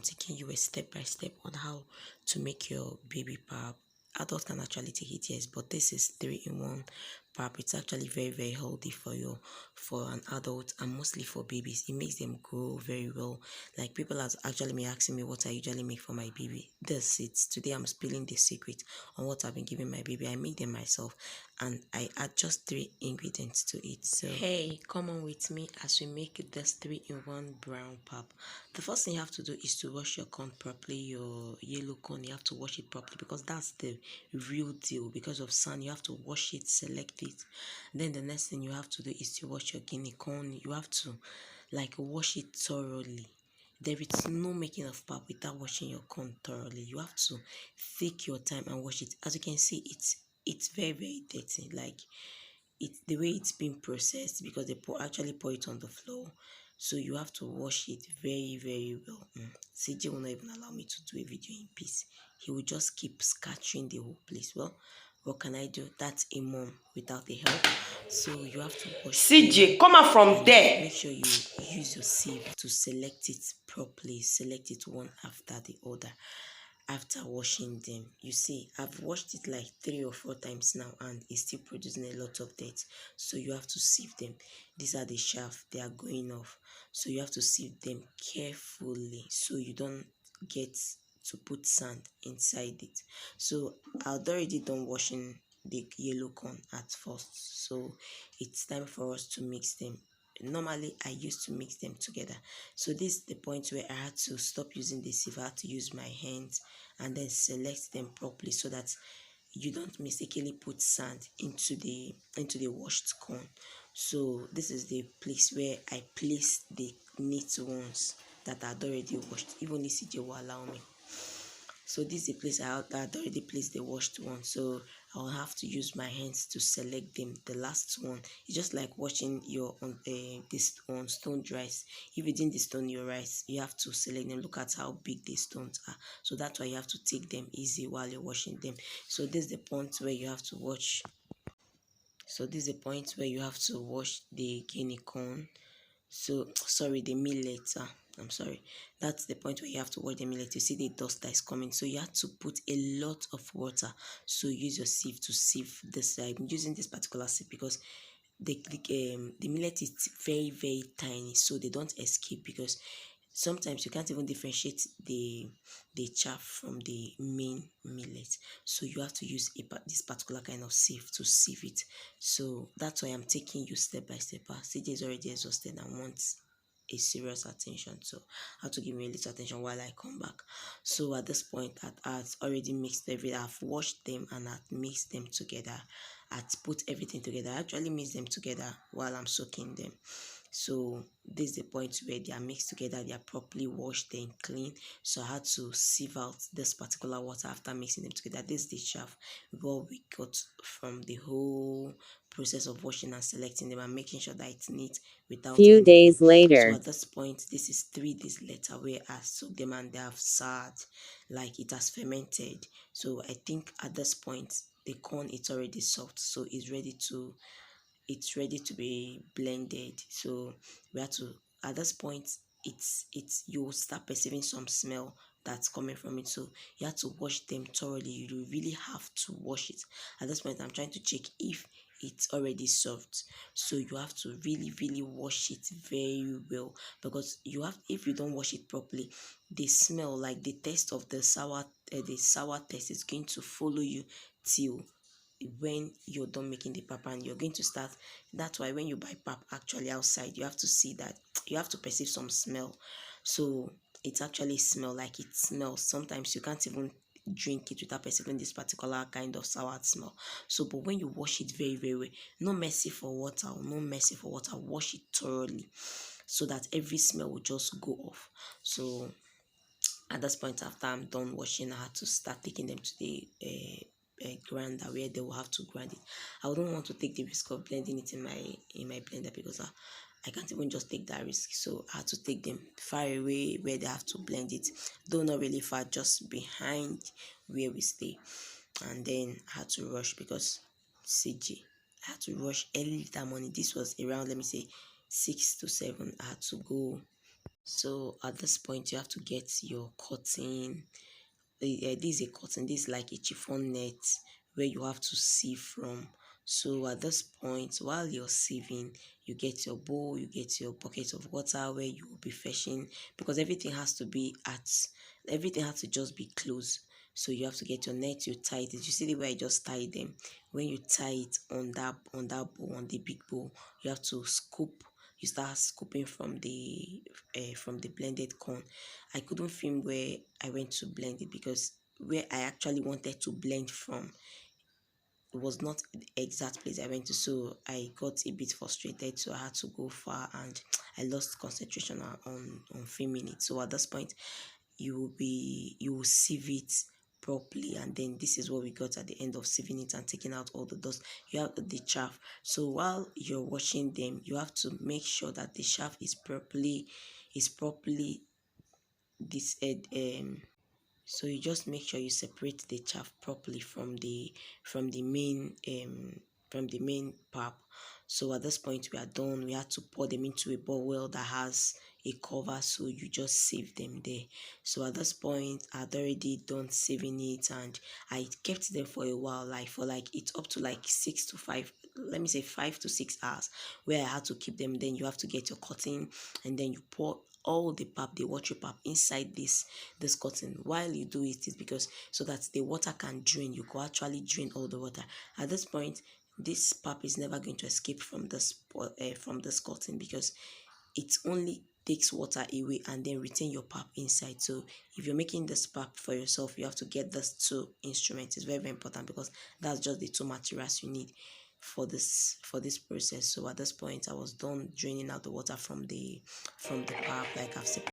taking you a step by step on how to make your baby pap. Adults can actually take it, yes, but this is 3-in-1 pap. It's actually very, very healthy for an adult and mostly for babies. It makes them grow very well. Like people are actually me asking me what I usually make for my baby. This it's today I'm spilling the secret on what I've been giving my baby. I make them myself and I add just 3 ingredients to it. So hey, come on with me as we make this 3-in-1 brown pap. The first thing you have to do is to wash your corn properly. Your yellow corn, you have to wash it properly because that's the real deal. Because of sun, you have to wash it, select it. Then the next thing you have to do is to wash your guinea corn. You have to wash it thoroughly. There is no making of pap without washing your corn thoroughly. You have to take your time and wash it. As you can see, it's very, very dirty. Like it's the way it's been processed because they actually pour it on the floor. So you have to wash it very, very well. CJ will not even allow me to do a video in peace. He will just keep scattering the whole place. Well, what can I do? That's a mom without the help. So you have to wash CJ, come out from there. Make sure you use your sieve to select it properly. Select it one after the other. After washing them, you see I've washed it like 3 or 4 times now and it's still producing a lot of dirt, so you have to sieve them. These are the shaft, they are going off, so you have to sieve them carefully so you don't get to put sand inside it. So I'd already done washing the yellow corn at first, so it's time for us to mix them. Normally I used to mix them together, so this is the point where I had to stop using the sieve. I had to use my hands and then select them properly so that you don't mistakenly put sand into the washed corn. So this is the place where I place the neat ones that I'd already washed. Even if CJ will allow me. So this is the place I had already placed the washed one, so I'll have to use my hands to select them. The last one is just like washing your this on stoned rice. If you didn't stone your rice, you have to select them. Look at how big the stones are, so that's why you have to take them easy while you're washing them. So this is the point where you have to wash. So this is the point where you have to wash the guinea corn. So sorry, the millet. I'm sorry. That's the point where you have to wash the millet. You see the dust that is coming, so you have to put a lot of water. So use your sieve to sieve this. I'm using this particular sieve because the millet is very, very tiny, so they don't escape. Because sometimes you can't even differentiate the chaff from the main millet, so you have to use this particular kind of sieve to sieve it. So that's why I'm taking you step by step. CJ is already exhausted and wants a serious attention, so I have to give me a little attention while I come back. So at this point, I've already mixed everything. I've washed them and I've mixed them together. I've put everything together. I actually mix them together while I'm soaking them. So this is the point where they are mixed together, they are properly washed and clean. So I had to sieve out this particular water after mixing them together. This is the chaff what we got from the whole process of washing and selecting them and making sure that it's neat without Few anything. days So later. at this point, this is 3 days later where I soaked them and they have sat, like it has fermented. So I think at this point the corn is already soft, so it's ready to be blended. So we have to, at this point, it's you will start perceiving some smell that's coming from it, so you have to wash them thoroughly. You really have to wash it. At this point I'm trying to check if it's already soft, so you have to really, really wash it very well, because you have, if you don't wash it properly, the smell, like the taste of the sour taste is going to follow you till when you're done making the pap, and you're going to start. That's why when you buy pap actually outside, you have to see that you have to perceive some smell. So it's actually smell, like it smells. Sometimes you can't even drink it without perceiving this particular kind of sour smell. So but when you wash it very, very well, no mercy for water, no mercy for water, wash it thoroughly so that every smell will just go off. So at this point, after I'm done washing, I had to start taking them to the grinder where they will have to grind it. I wouldn't want to take the risk of blending it in my blender, because I can't even just take that risk. So I had to take them far away where they have to blend it, though not really far, just behind where we stay. And then I had to rush because CJ, I had to rush early that morning. This was around, let me say, 6 to 7. I had to go So at this point you have to get your cotton. This is a cotton, this is like a chiffon net where you have to sieve from. So at this point, while you're sieving, you get your bowl, you get your bucket of water where you will be fetching, because everything has to just be close. So you have to get your net, you tie it. You see the way I just tied them. When you tie it on that bowl, on the big bowl, you have to scoop. You start scooping from the blended corn. I couldn't film where I went to blend it, because where I actually wanted to blend from, it was not the exact place I went to. So I got a bit frustrated, so I had to go far, and I lost concentration on filming it. So at this point, you will sieve it properly, and then this is what we got at the end of sieving it and taking out all the dust. You have the chaff. So while you're washing them, you have to make sure that the chaff is properly this so you just make sure you separate the chaff properly from the main pap. So at this point we are done. We had to pour them into a bowl that has a cover, so you just save them there. So at this point I'd already done saving it, and I kept them for a while, like for like it's up to like 6 to 5, let me say 5 to 6 hours, where I had to keep them. Then you have to get your cotton, and then you pour all the pap, the watery pap, inside this cotton. While you do it, is because so that the water can drain. You could actually drain all the water. At this point, this pap is never going to escape from this cotton, because it only takes water away and then retain your pap inside. So if you're making this pap for yourself, you have to get these two instruments. It's very, very important, because that's just the two materials you need for this process. So at this point I was done draining out the water from the pap, like I've said.